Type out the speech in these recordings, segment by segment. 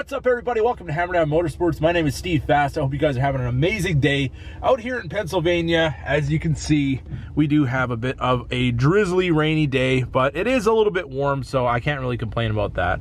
What's up, everybody? Welcome to Hammerdown Motorsports. My name is Steve Fast. I hope you guys are having an amazing day out here in Pennsylvania. As you can see, we do have a bit of a drizzly, rainy day, but it is a little bit warm, so I can't really complain about that.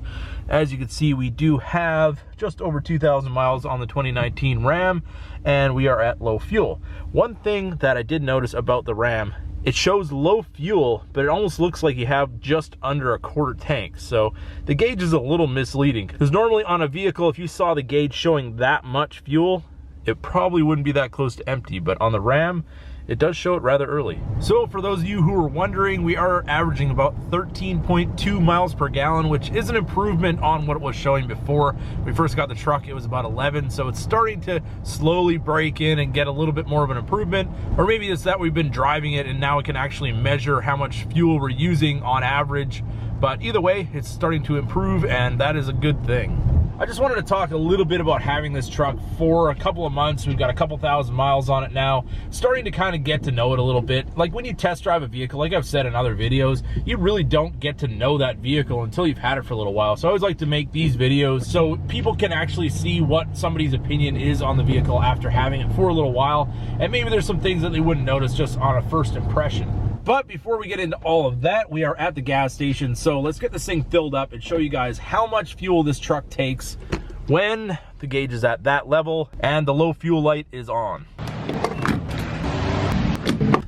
As you can see, we do have just over 2,000 miles on the 2019 Ram, and we are at low fuel. One thing that I did notice about the Ram, it shows low fuel, but it almost looks like you have just under a quarter tank. So the gauge is a little misleading, because normally on a vehicle, if you saw the gauge showing that much fuel, it probably wouldn't be that close to empty. But on the Ram, it does show it rather early. So for those of you who are wondering, we are averaging about 13.2 miles per gallon, which is an improvement on what it was showing before. When we first got the truck, it was about 11. So it's starting to slowly break in and get a little bit more of an improvement. Or maybe it's that we've been driving it and now it can actually measure how much fuel we're using on average. But either way, it's starting to improve, and that is a good thing. I just wanted to talk a little bit about having this truck for a couple of months. We've got a couple thousand miles on it now, starting to kind of get to know it a little bit. Like when you test drive a vehicle, like I've said in other videos, you really don't get to know that vehicle until you've had it for a little while. So I always like to make these videos so people can actually see what somebody's opinion is on the vehicle after having it for a little while. And maybe there's some things that they wouldn't notice just on a first impression. But before we get into all of that, we are at the gas station. So let's get this thing filled up and show you guys how much fuel this truck takes when the gauge is at that level and the low fuel light is on.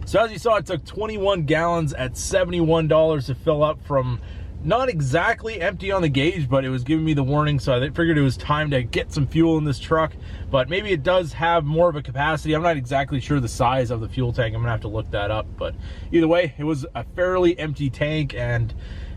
So as you saw, it took 21 gallons at $71 to fill up from not exactly empty on the gauge, but it was giving me the warning, so I figured it was time to get some fuel in this truck. But maybe it does have more of a capacity. I'm not exactly sure the size of the fuel tank. I'm gonna have to look that up. But either way, it was a fairly empty tank, and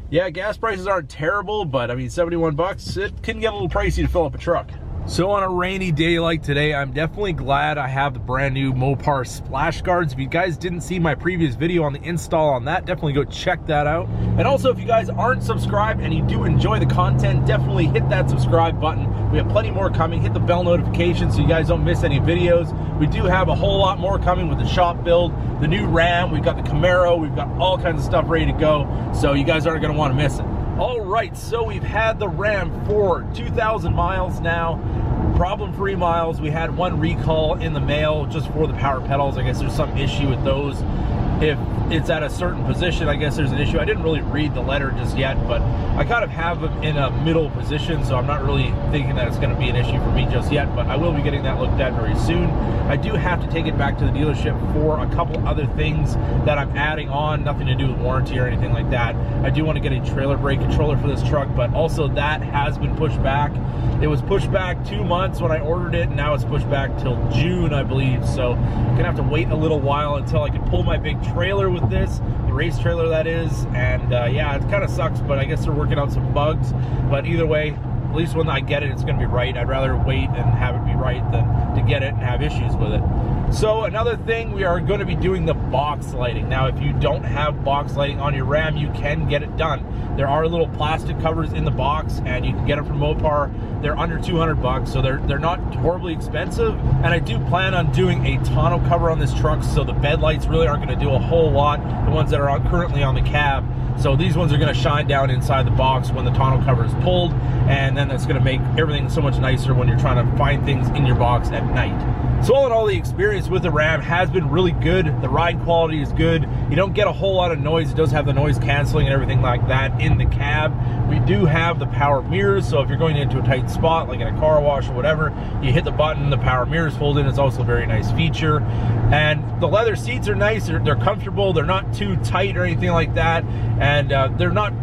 yeah, gas prices aren't terrible, but I mean, 71 bucks, it can get a little pricey to fill up a truck. So on a rainy day like today, I'm definitely glad I have the brand new Mopar splash guards. If you guys didn't see my previous video on the install on that, definitely go check that out. And also, if you guys aren't subscribed and you do enjoy the content, definitely hit that subscribe button. We have plenty more coming. Hit the bell notification so you guys don't miss any videos. We do have a whole lot more coming with the shop build, the new Ram, we've got the Camaro, we've got all kinds of stuff ready to go. So you guys aren't gonna wanna miss it. All right, so we've had the Ram for 2,000 miles now, problem-free miles. We had one recall in the mail just for the power pedals. I guess there's some issue with those. If it's at a certain position, I guess there's an issue. I didn't really read the letter just yet, but I kind of have them in a middle position, so I'm not really thinking that it's going to be an issue for me just yet, but I will be getting that looked at very soon. I do have to take it back to the dealership for a couple other things that I'm adding on, nothing to do with warranty or anything like that. I do want to get a trailer brake controller for this truck, but also that has been pushed back. It was pushed back 2 months when I ordered it, and now it's pushed back till June, I believe. So I'm gonna have to wait a little while until I can pull my big trailer with this, the race trailer that is. And yeah, it kind of sucks, but I guess they're working out some bugs. But either way, at least when I get it, it's gonna be right. I'd rather wait and have it be right than to get it and have issues with it. So another thing, we are going to be doing the box lighting. Now, if you don't have box lighting on your Ram, you can get it done. There are little plastic covers in the box, and you can get them from Mopar. They're under 200 bucks, so they're not horribly expensive. And I do plan on doing a tonneau cover on this truck, so the bed lights really aren't going to do a whole lot, the ones that are currently on the cab. So these ones are going to shine down inside the box when the tonneau cover is pulled, and then that's going to make everything so much nicer when you're trying to find things in your box at night. So all in all, the experience with the Ram has been really good. The ride quality is good. You don't get a whole lot of noise. It does have the noise canceling and everything like that in the cab. We do have the power mirrors, so if you're going into a tight spot, like in a car wash or whatever, you hit the button, the power mirrors fold in. It's also a very nice feature. And the leather seats are nice. They're comfortable. They're not too tight or anything like that. And they're not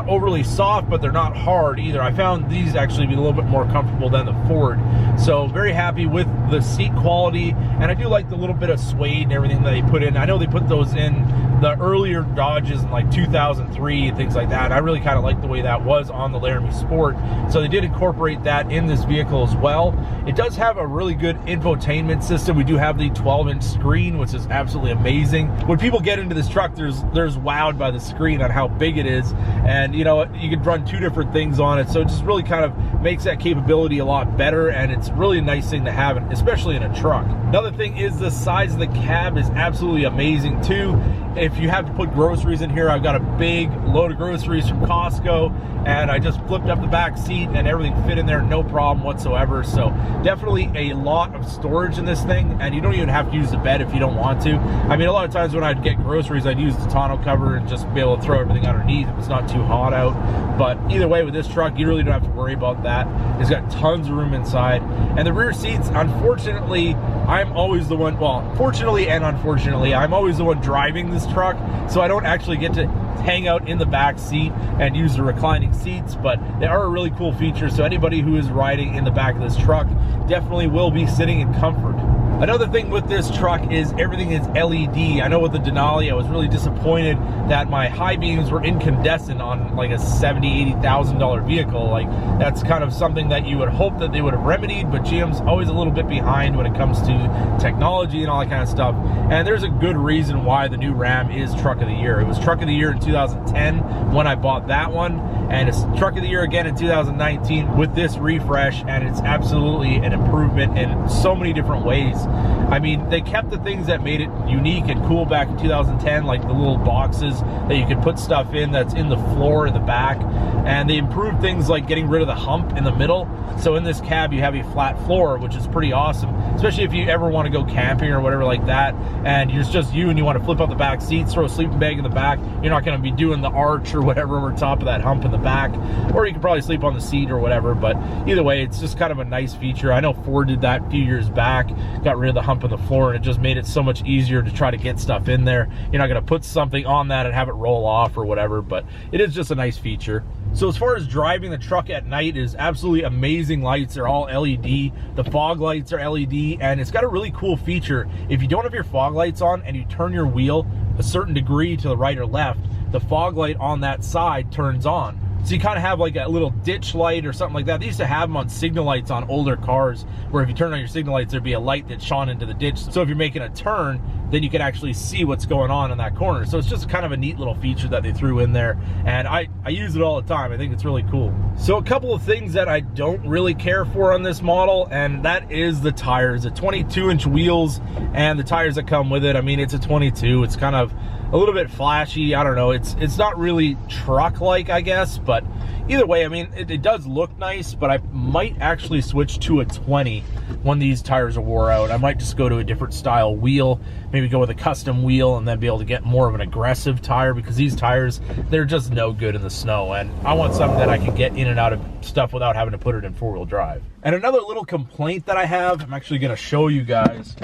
overly soft, but they're not hard either. I found these actually be a little bit more comfortable than the Ford. So very happy with the seat quality, and I do like the little bit of suede and everything that they put in. I know they put those in the earlier Dodges in like 2003 and things like that. I really kind of like the way that was on the Laramie Sport. So they did incorporate that in this vehicle as well. It does have a really good infotainment system. We do have the 12-inch screen, which is absolutely amazing. When people get into this truck, there's wowed by the screen on how big it is. And you know, you could run two different things on it, so it just really kind of makes that capability a lot better, and it's really a nice thing to have, especially in a truck. Another thing is the size of the cab is absolutely amazing too. if you have to put groceries in here, I've got a big load of groceries from Costco, and I just flipped up the back seat and everything fit in there, no problem whatsoever. So definitely a lot of storage in this thing, and you don't even have to use the bed if you don't want to. I mean, a lot of times when I'd get groceries, I'd use the tonneau cover and just be able to throw everything underneath if it's not too hot out. But either way, with this truck, you really don't have to worry about that. It's got tons of room inside. And the rear seats, unfortunately, I'm always the one, well, fortunately and unfortunately, I'm always the one driving this truck, so I don't actually get to hang out in the back seat and use the reclining seats, but they are a really cool feature, so anybody who is riding in the back of this truck definitely will be sitting in comfort. Another thing with this truck is everything is LED. I know with the Denali, I was really disappointed that my high beams were incandescent on like a $70,000, $80,000 vehicle. Like, that's kind of something that you would hope that they would have remedied, but GM's always a little bit behind when it comes to technology and all that kind of stuff. And there's a good reason why the new Ram is Truck of the Year. It was Truck of the Year in 2010 when I bought that one, and it's Truck of the Year again in 2019 with this refresh, and it's absolutely an improvement in so many different ways. I mean, they kept the things that made it unique and cool back in 2010, like the little boxes that you could put stuff in that's in the floor in the back, and they improved things like getting rid of the hump in the middle. So in this cab, you have a flat floor, which is pretty awesome, especially if you ever want to go camping or whatever like that, and it's just you and you want to flip out the back seats, throw a sleeping bag in the back. You're not going to be doing the arch or whatever over top of that hump in the back, or you can probably sleep on the seat or whatever, but either way, it's just kind of a nice feature. I know Ford did that a few years back, got rid of the hump on the floor, and it just made it so much easier to try to get stuff in there. You're not going to put something on that and have it roll off or whatever, but it is just a nice feature. So as far as driving the truck at night, it is absolutely amazing lights. They're all LED. The fog lights are LED, and it's got a really cool feature. If you don't have your fog lights on and you turn your wheel a certain degree to the right or left, the fog light on that side turns on. So you kind of have like a little ditch light or something like that. They used to have them on signal lights on older cars, where if you turn on your signal lights, there'd be a light that shone into the ditch. So if you're making a turn, then you can actually see what's going on in that corner. So it's just kind of a neat little feature that they threw in there, and I use it all the time. I think it's really cool. So a couple of things that I don't really care for on this model, and that is the tires. The 22-inch wheels and the tires that come with it. I mean, it's a 22. It's kind of a little bit flashy. I don't know. It's not really truck-like, I guess, but either way, I mean, it does look nice, but I might actually switch to a 20 when these tires are wore out. I might just go to a different style wheel, maybe go with a custom wheel, and then be able to get more of an aggressive tire, because these tires, they're just no good in the snow, and I want something that I can get in and out of stuff without having to put it in four-wheel drive. And another little complaint that I have, I'm actually going to show you guys,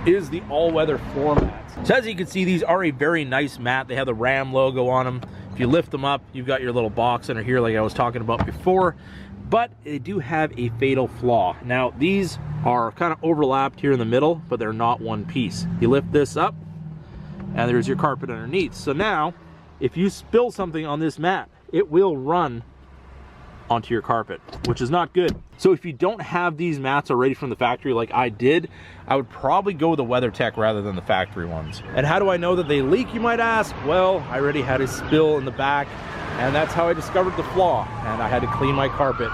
is the all-weather floor mats. So as you can see, these are a very nice mat. They have the Ram logo on them. If you lift them up, you've got your little box under here like I was talking about before, but they do have a fatal flaw. Now, these are kind of overlapped here in the middle, but they're not one piece. You lift this up, and there's your carpet underneath. So now, if you spill something on this mat, it will run onto your carpet, which is not good. So if you don't have these mats already from the factory like I did, I would probably go with a WeatherTech rather than the factory ones. And how do I know that they leak, you might ask? Well, I already had a spill in the back, and that's how I discovered the flaw, and I had to clean my carpet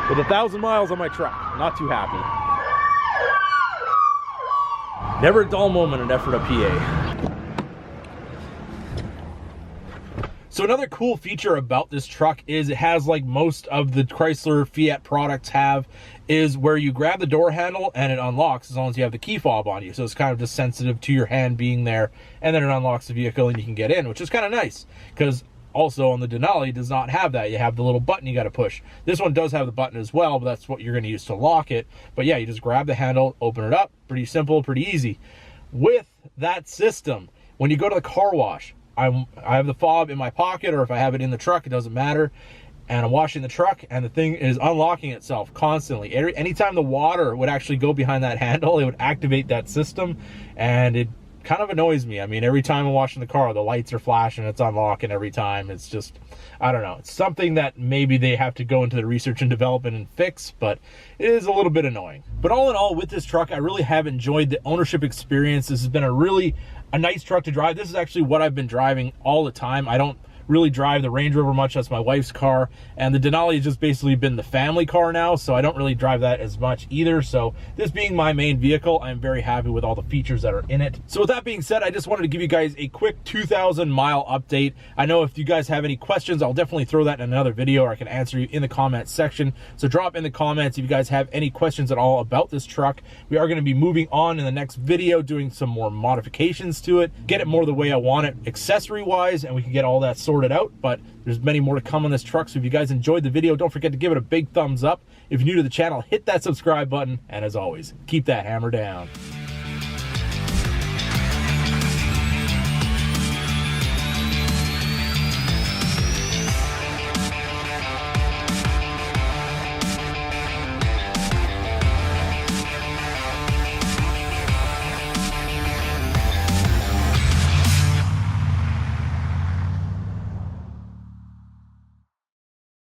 with 1,000 miles on my truck. Not too happy. Never a dull moment in Ephrata, PA. So another cool feature about this truck is it has, like most of the Chrysler Fiat products have, is where you grab the door handle and it unlocks as long as you have the key fob on you. So it's kind of just sensitive to your hand being there, and then it unlocks the vehicle and you can get in, which is kind of nice, because also on the Denali does not have that. You have the little button you got to push. This one does have the button as well, but that's what you're going to use to lock it. But yeah, you just grab the handle, open it up. Pretty simple, pretty easy. With that system, when you go to the car wash, I have the fob in my pocket, or if I have it in the truck, it doesn't matter. And I'm washing the truck, and the thing is unlocking itself constantly. Anytime the water would actually go behind that handle, it would activate that system, and it kind of annoys me. I mean, every time I'm washing the car, the lights are flashing, it's unlocking every time. It's just, I don't know. It's something that maybe they have to go into the research and development and fix, but it is a little bit annoying. But all in all, with this truck, I really have enjoyed the ownership experience. This has been a nice truck to drive. This is actually what I've been driving all the time. I don't really drive the Range Rover much. That's my wife's car, and the Denali has just basically been the family car now, so I don't really drive that as much either. So this being my main vehicle, I'm very happy with all the features that are in it. So with that being said, I just wanted to give you guys a quick 2,000 mile update. I know if you guys have any questions, I'll definitely throw that in another video, or I can answer you in the comments section. So drop in the comments if you guys have any questions at all about this truck. We are going to be moving on in the next video, doing some more modifications to it, get it more the way I want it accessory wise, and we can get all that sorted out. But there's many more to come on this truck, so if you guys enjoyed the video, don't forget to give it a big thumbs up. If you're new to the channel, hit that subscribe button, and as always, keep that hammer down.